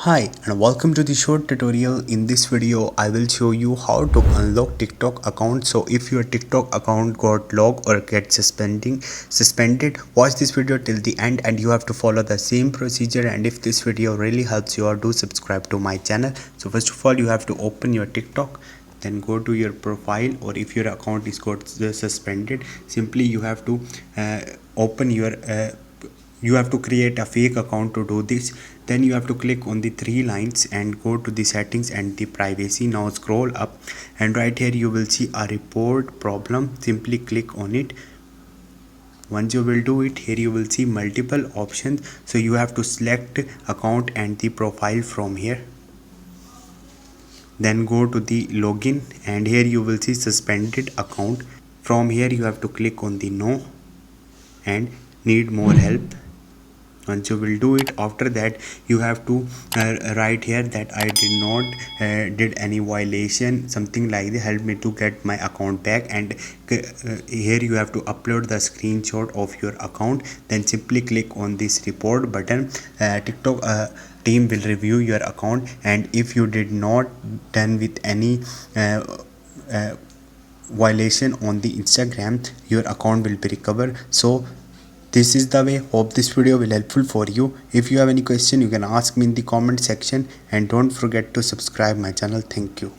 Hi and welcome to the short tutorial. In this video I will show you how to unlock TikTok account. So if your TikTok account got locked or get suspended, watch this video till the end and you have to follow the same procedure. And if this video really helps you out, do subscribe to my channel. So first of all, you have to open your TikTok, then go to your profile, or if your account is got suspended, simply you have to open your you have to create a fake account to do this. Then you have to click on the three lines and go to the settings and the privacy. Now scroll up and right here you will see a report problem. Simply click on it. Once you will do it, here you will see multiple options, so you have to select account and the profile from here. Then go to the login and here you will see suspended account. From here you have to click on the no and need more help. Once you will do it, after that you have to write here that I did not did any violation, something like that, help me to get my account back. And here you have to upload the screenshot of your account. Then simply click on this report button. TikTok team will review your account, and if you did not done with any violation on the Instagram, your account will be recovered. So this is the way. Hope this video will helpful for you. If you have any question, you can ask me in the comment section, and don't forget to subscribe my channel. Thank you.